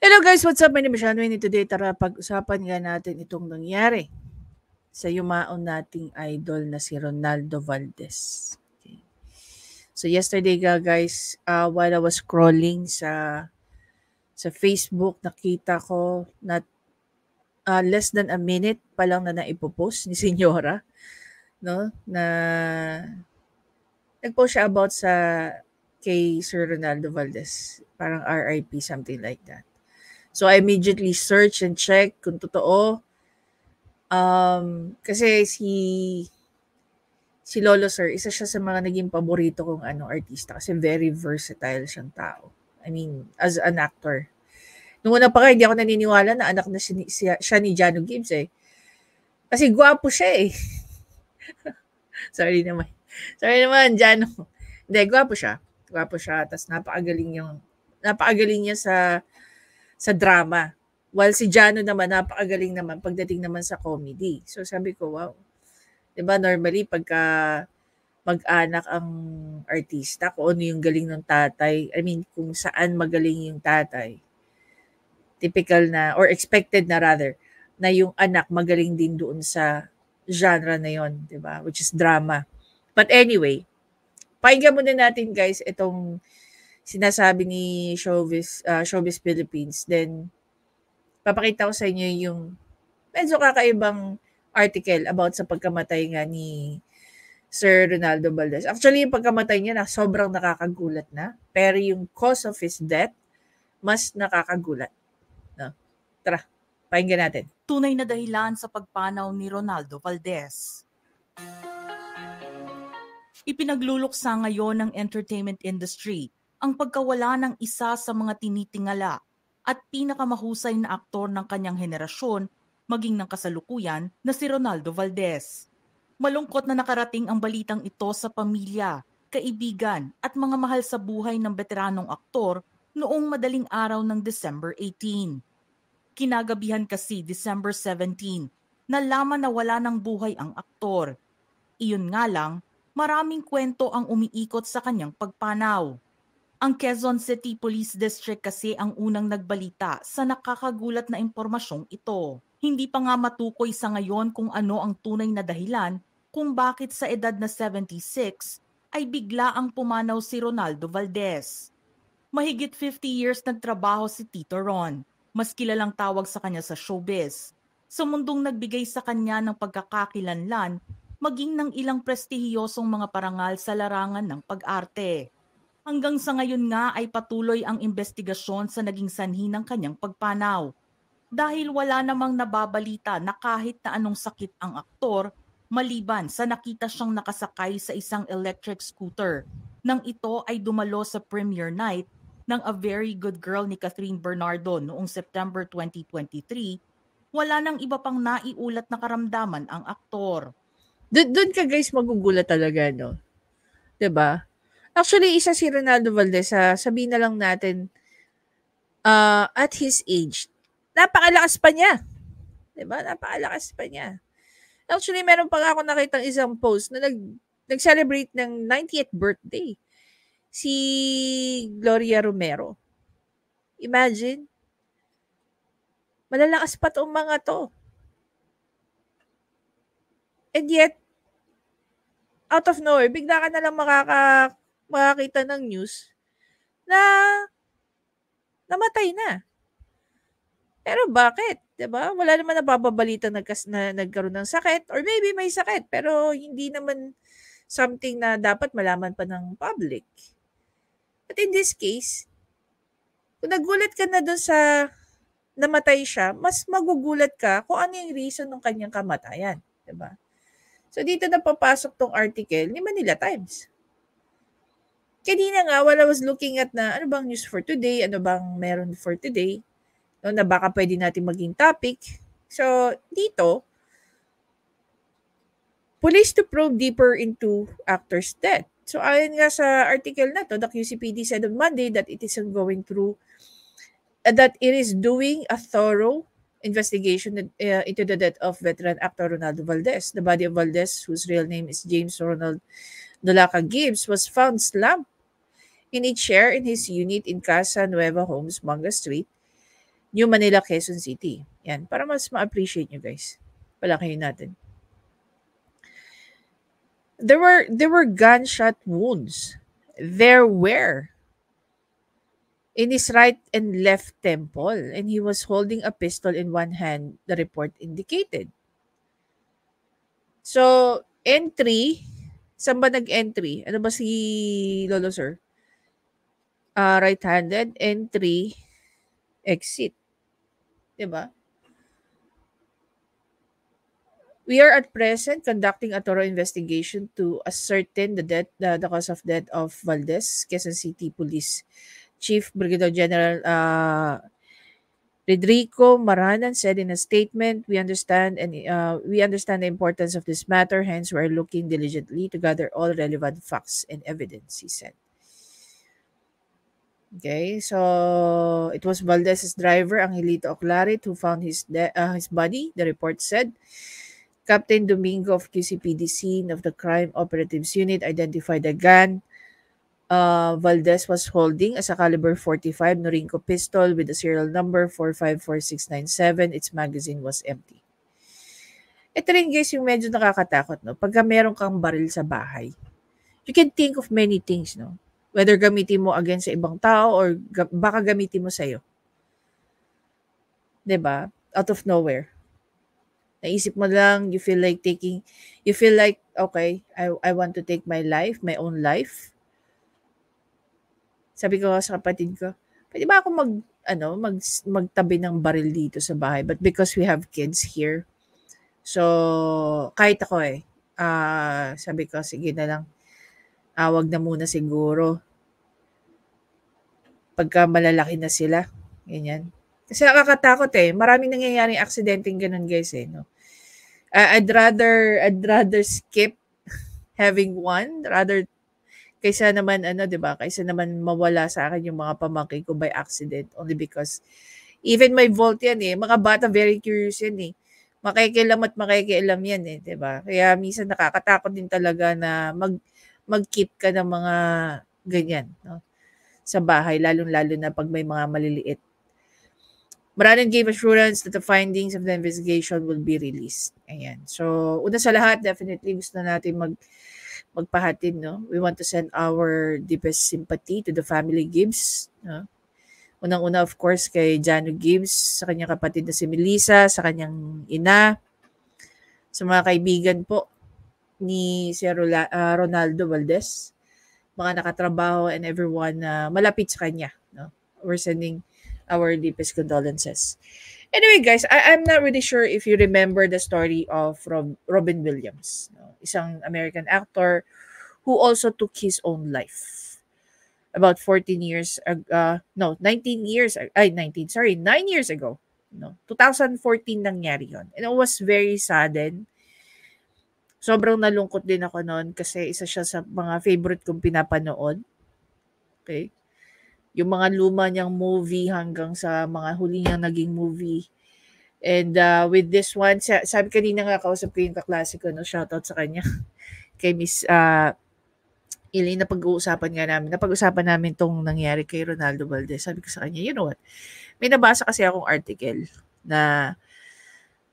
Hello guys, what's up? My name is Shanwin. Today, tara pag-usapan nga natin itong nangyari sa yumaon nating idol na si Ronaldo Valdez. Okay. So yesterday guys, while I was scrolling sa Facebook, nakita ko na less than a minute pa lang na naipopost ni Senyora, no? Na nag-post siya about sa kay Sir Ronaldo Valdez. Parang RIP, something like that. So I immediately search and check kung totoo. Kasi si Lolo Sir, isa siya sa mga naging paborito kong artista kasi very versatile siyang tao. I mean, as an actor. Nung una pa nga, hindi ako naniniwala na anak na siya ni Jano Gibbs eh. Kasi gwapo siya eh. Sorry naman, Jano. Hindi, gwapo siya. Gwapo siya, tapos napakagaling niya sa drama. While si Jano naman, napakagaling naman pagdating naman sa comedy. So sabi ko, wow. Diba normally pagka mag-anak ang artista, kung ano yung galing ng tatay, I mean, kung saan magaling yung tatay, typical na, or expected na rather, na yung anak magaling din doon sa genre na yon, diba? Which is drama. But anyway, pakinggan muna natin guys itong sinasabi ni Showbiz Philippines. Then, papakita ko sa inyo yung medyo kakaibang article about sa pagkamatay nga ni Sir Ronaldo Valdez. Actually, yung pagkamatay niya na sobrang nakakagulat na. Pero yung cause of his death, mas nakakagulat. No? Tara, pakinggan natin. Tunay na dahilan sa pagpanaw ni Ronaldo Valdez. Ipinagluluksa ngayon ng entertainment industry ang pagkawala ng isa sa mga tinitingala at pinakamahusay na aktor ng kanyang henerasyon maging ng kasalukuyan na si Ronaldo Valdez. Malungkot na nakarating ang balitang ito sa pamilya, kaibigan at mga mahal sa buhay ng veteranong aktor noong madaling araw ng December 18. Kinagabihan kasi December 17, nalaman na wala ng buhay ang aktor. Iyon nga lang, maraming kwento ang umiikot sa kanyang pagpanaw. Ang Quezon City Police District kasi ang unang nagbalita sa nakakagulat na impormasyong ito. Hindi pa nga matukoy sa ngayon kung ano ang tunay na dahilan kung bakit sa edad na 76 ay bigla ang pumanaw si Ronaldo Valdez. Mahigit 50 years nagtrabaho si Tito Ron, mas kilalang tawag sa kanya sa showbiz. Sa mundong nagbigay sa kanya ng pagkakakilanlan, maging ng ilang prestihiyosong mga parangal sa larangan ng pag-arte. Hanggang sa ngayon nga ay patuloy ang investigasyon sa naging sanhi ng kanyang pagpanaw. Dahil wala namang nababalita na kahit na anong sakit ang aktor, maliban sa nakita siyang nakasakay sa isang electric scooter nang ito ay dumalo sa premiere night ng A Very Good Girl ni Catherine Bernardo noong September 2023, wala nang iba pang naiulat na karamdaman ang aktor. Doon ka guys magugulat talaga, no? 'Di ba? Actually, isa si Ronaldo Valdez, sabihin na lang natin, at his age, napakalakas pa niya. 'Di ba? Napakalakas pa niya. Actually, meron pa nga ako nakitang isang post na nag-celebrate ng 90th birthday. Si Gloria Romero. Imagine. Malalakas pa tong mga to. And yet, out of nowhere, bigla ka na lang makakita ng news na namatay na. Pero bakit? 'Di ba? Wala naman nababalita na nagkaroon ng sakit or maybe may sakit pero hindi naman something na dapat malaman pa ng public. But in this case, kung nagulat ka na doon sa namatay siya, mas magugulat ka kung ano yung reason ng kanyang kamatayan, 'di ba? So dito na papasok tong article ni Manila Times. Kanina nga, while I was looking at na ano bang news for today, ano bang meron for today, no, na baka pwede natin maging topic. So, dito, police to probe deeper into actor's death. So, ayon nga sa article na to, the QCPD said on Monday that it is doing a thorough investigation into the death of veteran actor Ronaldo Valdez. The body of Valdez, whose real name is James Ronald Dolaca Gibbs, was found slumped in a chair in his unit in Casa Nueva Homes, Manga Street, New Manila, Quezon City. Yan, para mas ma-appreciate nyo guys. Palakihin natin. There were gunshot wounds. There were in his right and left temple, and he was holding a pistol in one hand, the report indicated. So, entry, saan ba nag-entry? Ano ba si Lolo Sir? Right-handed, entry, exit. Diba? We are at present conducting a thorough investigation to ascertain the cause of death of Valdez, Quezon City Police Chief Brigadier General Rodrigo Maranan said in a statement, we understand the importance of this matter, hence we are looking diligently to gather all relevant facts and evidence, he said. Okay, so it was Valdez's driver, Angelito Oclarit, who found his body, the report said. Captain Domingo of QCPD scene of the Crime Operatives Unit identified the gun Valdez was holding as a caliber 45 Norinco pistol with the serial number 454697. Its magazine was empty. Ito rin guys yung medyo nakakatakot, no? Pagka meron kang baril sa bahay, you can think of many things, no? Whether gamitin mo against sa ibang tao or baka gamitin mo sa'yo. 'Di ba? Out of nowhere. Naisip mo lang, you feel like, okay, I want to take my own life. Sabi ko sa kapatid ko, pwede ba ako magtabi ng baril dito sa bahay? But because we have kids here, so kahit ako sabi ko, sige na lang, wag na muna siguro. Pagka malalaki na sila, ganyan. Kasi nakakatakot maraming nangyayaring aksidenteng ganun guys no. I'd rather skip having one rather kaysa naman 'di ba? Kaysa naman mawala sa akin yung mga pamangkin ko by accident only because even my vault yan mga bata very curious yan makikialam yan 'di ba? Kaya minsan nakakatakot din talaga na mag-keep ka ng mga ganyan no sa bahay lalong-lalo na pag may mga maliliit. Maranan gave assurance that the findings of the investigation will be released. Ayan. So, una sa lahat, definitely gusto natin magpahatid, no? We want to send our deepest sympathy to the family Gibbs, no? Unang-una, of course, kay Jano Gibbs, sa kanyang kapatid na si Melissa, sa kanyang ina, sa mga kaibigan po ni Sir Ronaldo Valdez, mga nakatrabaho and everyone na malapit sa kanya, no? We're sending our deepest condolences. Anyway, guys, I'm not really sure if you remember the story of Robin Williams, no? Isang American actor who also took his own life. About 9 years ago. 9 years ago. No, 2014 nangyari yon. And it was very sudden. Sobrang nalungkot din ako noon kasi isa siya sa mga favorite kong pinapanood. Okay? Yung mga luma niyang movie hanggang sa mga huli niyang naging movie. And with this one, sabi kanina nga kausap ko yung kaklase ko, no? Shoutout sa kanya. Kay Miss Eileen, napag-usapan namin tong nangyari kay Ronaldo Valdez. Sabi ko sa kanya, you know what? May nabasa kasi akong article na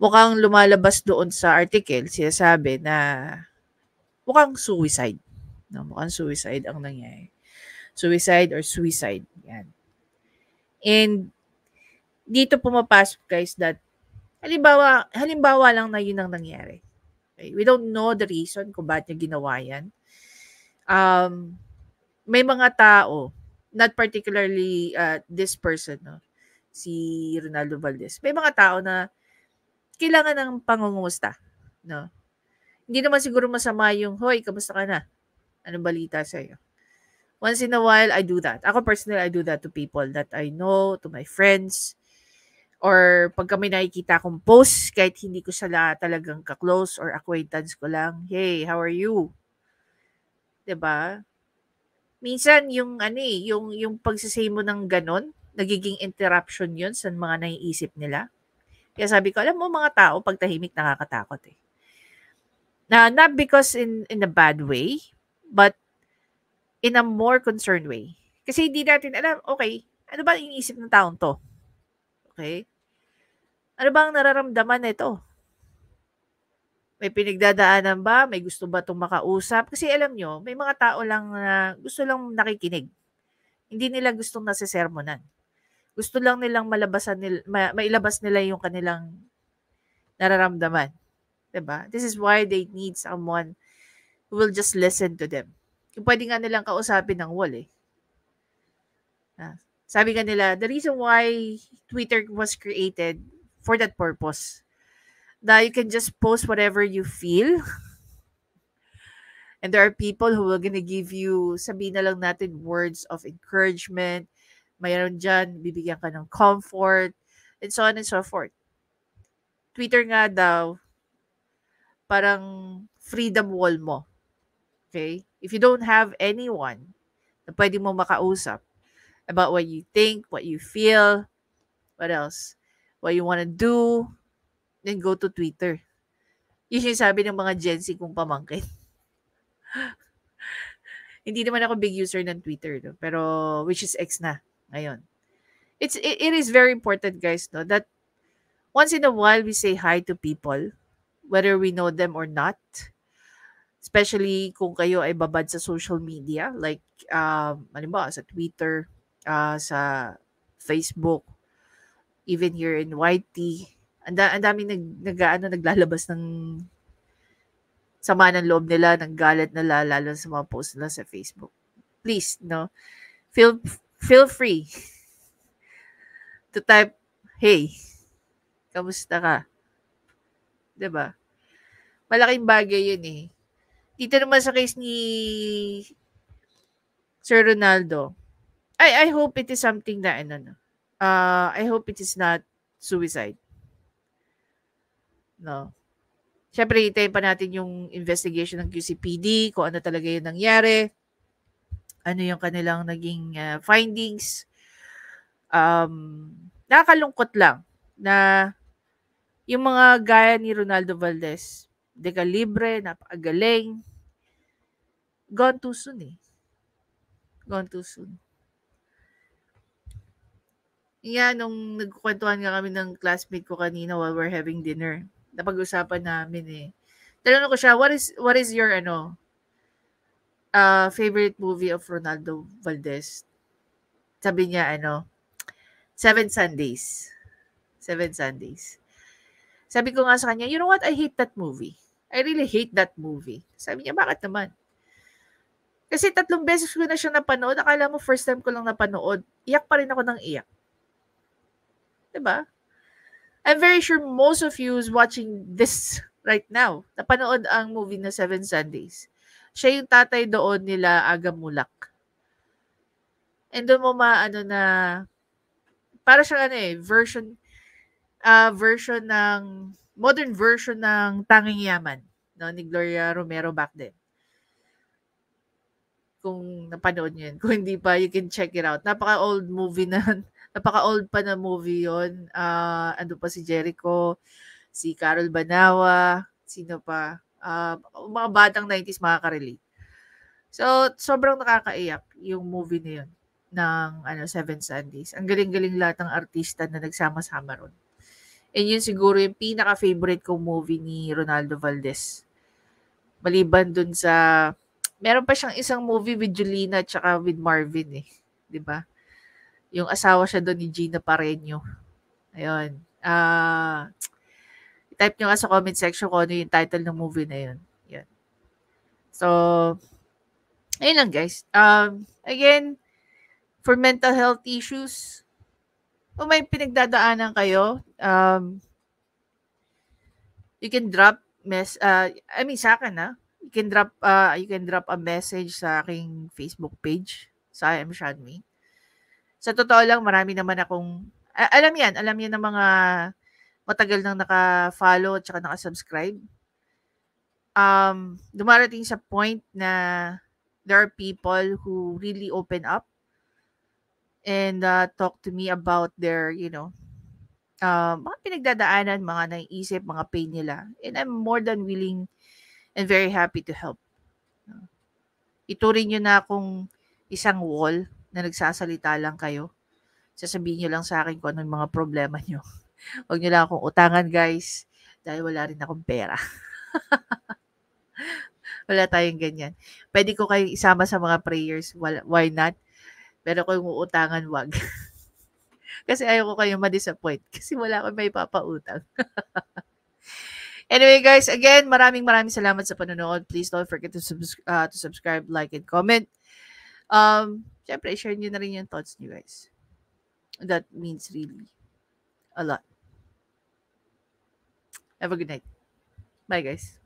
mukhang lumalabas doon sa article, sinasabi na mukhang suicide. No, mukhang suicide ang nangyari. Suicide or suicide. Yan. And dito pumapasok guys that halimbawa lang na yun ang nangyari. Okay? We don't know the reason kung bakit niya ginawa yan. May mga tao, not particularly this person, no? Si Ronaldo Valdez. May mga tao na kailangan ng pangungumusta. No? Hindi naman siguro masama yung, hoy, kamusta ka na? Anong balita sa'yo? Once in a while, I do that. Ako personally, I do that to people that I know, to my friends, or pag kami nakikita akong post, kahit hindi ko sila talagang ka-close or acquaintance ko lang, hey, how are you? 'Di ba? Minsan yung yung pagsasay mo ng ganon, nagiging interruption yun sa mga naiisip nila. Kaya sabi ko, alam mo mga tao, pag tahimik nakakatakot not because in a bad way, but in a more concerned way. Kasi hindi natin alam, okay, ano ba iniisip ng taong to? Okay? Ano ba ang nararamdaman nito? May pinagdadaanan ba? May gusto ba 'tong makausap? Kasi alam niyo, may mga tao lang na gusto lang nakikinig. Hindi nila gustong nasesermonan. Gusto lang nilang mailabas nila yung kanilang nararamdaman, 'di ba? This is why they need someone who will just listen to them. Kung puwede nga nilang kausapin ng wall, eh. Sabi nga nila, the reason why Twitter was created for that purpose. That you can just post whatever you feel. And there are people who will gonna give you, sabihin na lang natin, words of encouragement. Mayroon dyan, bibigyan ka ng comfort, and so on and so forth. Twitter nga daw, parang freedom wall mo. Okay? If you don't have anyone na pwede mo makausap about what you think, what you feel, what else, what you wanna do, then go to Twitter. Yun yung sabi ng mga Gen Z kong pamangkin. Hindi naman ako big user ng Twitter, no? Pero which is X na ngayon. It is very important, guys, no, that once in a while we say hi to people, whether we know them or not. Especially kung kayo ay babad sa social media, like halimbawa sa Twitter, sa Facebook, even here in YT. Ang daming naglalabas ng sama ng loob nila, ng galit nila, lalo sa mga post nila sa Facebook. Please, no, feel free to type, hey, kamusta ka? 'Di ba? Malaking bagay yun, eh. Dito naman sa case ni Sir Ronaldo, I hope it is something na I hope it is not suicide. No. Siyempre, hintayin pa natin yung investigation ng QCPD, kung ano talaga yung nangyari, ano yung kanilang naging findings. Nakakalungkot lang na yung mga gaya ni Ronaldo Valdez, de calibre, napakagaling, gone too soon, eh. Gone too soon. Yan, nung nagkukwentuhan nga kami ng classmate ko kanina while we're having dinner, napag-usapan namin, eh. Tinanong ko siya, what is your favorite movie of Ronaldo Valdez? Sabi niya, Seven Sundays. Seven Sundays. Sabi ko nga sa kanya, you know what? I hate that movie. I really hate that movie. Sabi niya, bakit naman? Kasi 3 beses ko na siya napanood. Akala mo first time ko lang napanood. Iyak pa rin ako ng iyak. Diba? I'm very sure most of you is watching this right now. Napanood ang movie na Seven Sundays. Siya yung tatay doon nila Aga Mulak. And doon mo na para siyang modern version ng Tanging Yaman, no, ni Gloria Romero back then. Kung napanood niyo yun. Kung hindi pa, you can check it out. Napaka-old movie na, napaka-old pa na movie yun. Ano pa si Jericho, si Carol Banawa, sino pa, mga batang 90s makaka-relate. So, sobrang nakakaiyak yung movie na yun ng Seven Sundays. Ang galing-galing lahat ng artista na nagsama-sama ron. And yun siguro yung pinaka-favorite kong movie ni Ronaldo Valdez. Maliban dun sa, meron pa siyang isang movie with Julina at saka with Marvin, eh. 'Di ba? Yung asawa siya doon ni Gina Pareño. Ayun. Type nyo nga sa comment section kung ano yung title ng movie na yun. Yan. So, ayun lang, guys. Again, for mental health issues, kung may pinagdadaanan kayo, you can drop sa akin, you can drop a message sa aking Facebook page, sa I Am Shanmi. Sa totoo lang, marami naman akong, alam yan ng mga matagal nang naka-follow at saka naka-subscribe. Dumarating sa point na there are people who really open up and talk to me about their, mga pinagdadaanan, mga naiisip, mga pain nila. And I'm more than willing and very happy to help. Ituring nyo na akong isang wall na nagsasalita lang kayo. Sasabihin niyo lang sa akin kung ano yung mga problema niyo. Huwag niyo lang akong utangan, guys, dahil wala rin akong pera. Wala tayong ganyan. Puwede ko kayong isama sa mga prayers, why not? Pero kung uutangan, wag. Kasi ayaw ko kayong ma-disappoint kasi wala akong maipapautang. Anyway, guys, again, maraming salamat sa panonood. Please don't forget to subscribe, like, and comment. Syempre, share niyo na rin yung thoughts niyo, guys. That means really a lot. Have a good night. Bye, guys.